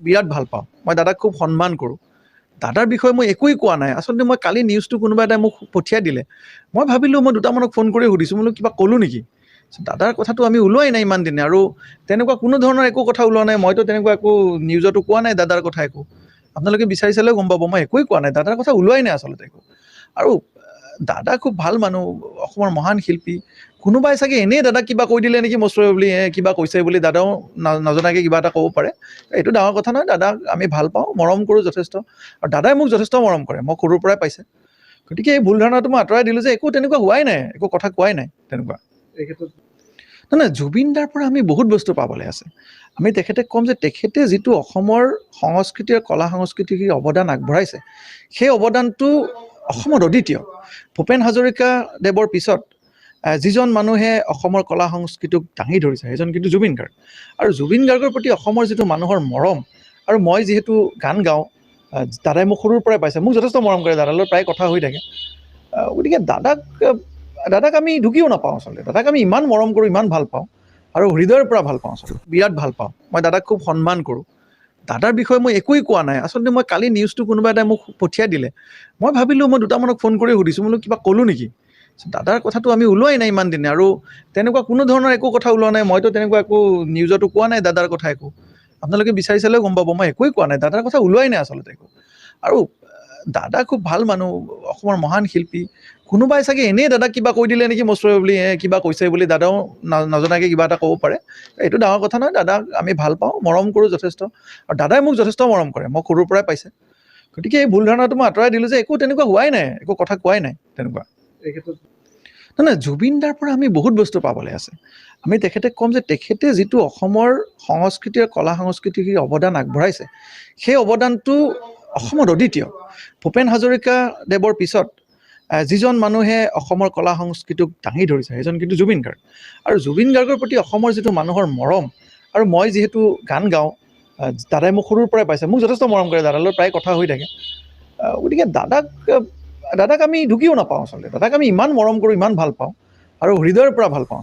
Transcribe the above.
বিৰাট ভাল পাওঁ, মই দাদাক খুব সন্মান কৰোঁ। দাদাৰ বিষয়ে মই একোৱেই কোৱা নাই। আচলতে মই কালি নিউজটো কোনোবা এটাই মোক পঠিয়াই দিলে, মই ভাবিলোঁ মই দুটামানক ফোন কৰি সুধিছোঁ, বোলো কিবা ক'লোঁ নেকি। দাদাৰ কথাটো আমি ওলোৱাই নাই ইমান দিনে, আৰু তেনেকুৱা কোনো ধৰণৰ একো কথা ওলোৱা নাই। মইতো তেনেকুৱা একো নিউজতো কোৱা নাই দাদাৰ কথা একো। আপোনালোকে বিচাৰি চালেও গম পাব, মই একোৱেই কোৱা নাই, দাদাৰ কথা ওলোৱাই নাই আচলতে একো। আৰু দাদা খুব ভাল মানুহ, অসমৰ মহান শিল্পী। কোনোবাই চাগে এনেই দাদাক কিবা কৈ দিলে নেকি মচুৰে বুলি, কিবা কৈছে বুলি দাদাও নজনাকৈ কিবা এটা ক'ব পাৰে। এইটো ডাঙৰ কথা নহয়, দাদাক আমি ভাল পাওঁ, মৰম কৰোঁ যথেষ্ট, আৰু দাদাই মোক যথেষ্ট মৰম কৰে, মই সৰুৰ পৰাই পাইছে। গতিকে এই ভুল ধাৰণাটো মই আঁতৰাই দিলোঁ যে একো তেনেকুৱা হোৱাই নাই, একো কথা কোৱাই নাই তেনেকুৱা। এই ক্ষেত্ৰত নহয়, জুবিন দাৰ পৰা আমি বহুত বস্তু পাবলৈ আছে। আমি তেখেতে ক'ম যে তেখেতে যিটো অসমৰ সংস্কৃতি আৰু কলা সংস্কৃতিৰ অৱদান আগবঢ়াইছে, সেই অৱদানটো অসমত অদ্বিতীয়। ভূপেন হাজৰিকাদেৱৰ পিছত যিজন মানুহে অসমৰ কলা সংস্কৃতিক দাঙি ধৰিছে, সেইজন কিন্তু জুবিন গাৰ্গ। আৰু জুবিন গাৰ্গৰ প্ৰতি অসমৰ যিটো মানুহৰ মৰম, আৰু মই যিহেতু গান গাওঁ, দাদাই মোক সৰুৰ পৰাই পাইছে, মোক যথেষ্ট মৰম কৰে, দাদাৰ লগত প্ৰায় কথা হৈ থাকে। গতিকে দাদাক আমি ঢুকিও নাপাওঁ আচলতে, দাদাক আমি ইমান মৰম কৰোঁ, ইমান ভাল পাওঁ, আৰু হৃদয়ৰ পৰা ভাল পাওঁ আচলতে, বিৰাট ভাল পাওঁ। মই দাদাক খুব সন্মান কৰোঁ। দাদাৰ বিষয়ে মই একোৱেই কোৱা নাই। আচলতে মই কালি নিউজটো কোনোবা এটাই মোক পঠিয়াই দিলে, মই ভাবিলোঁ মই দুটামানক ফোন কৰি সুধিছোঁ, বোলো কিবা ক'লোঁ নেকি। দাদাৰ কথাটো আমি ওলোৱাই নাই ইমান দিনে, আৰু তেনেকুৱা কোনো ধৰণৰ একো কথা ওলোৱা নাই। মইতো তেনেকুৱা একো নিউজতো কোৱা নাই দাদাৰ কথা একো। আপোনালোকে বিচাৰি চালেও গম পাব, মই একোৱেই কোৱা নাই, দাদাৰ কথা ওলোৱাই নাই আচলতে একো। আৰু দাদা খুব ভাল মানুহ, অসমৰ মহান শিল্পী। কোনোবাই চাগে এনেই দাদাক কিবা কৈ দিলে নেকি মচুৰে বুলি, কিবা কৈছে বুলি দাদাও নজনাকৈ কিবা এটা ক'ব পাৰে। এইটো ডাঙৰ কথা নহয়, দাদাক আমি ভাল পাওঁ, মৰম কৰোঁ যথেষ্ট, আৰু দাদাই মোক যথেষ্ট মৰম কৰে, মই সৰুৰ পৰাই পাইছে। গতিকে এই ভুল ধাৰণাটো মই আঁতৰাই দিলোঁ যে একো তেনেকুৱা হোৱাই নাই, একো কথা কোৱাই নাই তেনেকুৱা। এই ক্ষেত্ৰত নহয়, জুবিন দাৰ পৰা আমি বহুত বস্তু পাবলৈ আছে। আমি তেখেতে ক'ম যে তেখেতে যিটো অসমৰ সংস্কৃতি আৰু কলা সংস্কৃতিৰ অৱদান আগবঢ়াইছে, সেই অৱদানটো অসমত অদ্বিতীয়। ভূপেন হাজৰিকাদেৱৰ পিছত যিজন মানুহে অসমৰ কলা সংস্কৃতিক দাঙি ধৰিছে, সেইজন কিন্তু জুবিন গাৰ্গ। আৰু জুবিন গাৰ্গৰ প্ৰতি অসমৰ যিটো মানুহৰ মৰম, আৰু মই যিহেতু গান গাওঁ, দাদাই মোক সৰুৰ পৰাই পাইছে, মোক যথেষ্ট মৰম কৰে, দাদাৰ লগত প্ৰায় কথা হৈ থাকে। গতিকে দাদাক আমি ঢুকিও নাপাওঁ আচলতে, দাদাক আমি ইমান মৰম কৰোঁ, ইমান ভাল পাওঁ, আৰু হৃদয়ৰ পৰা ভাল পাওঁ।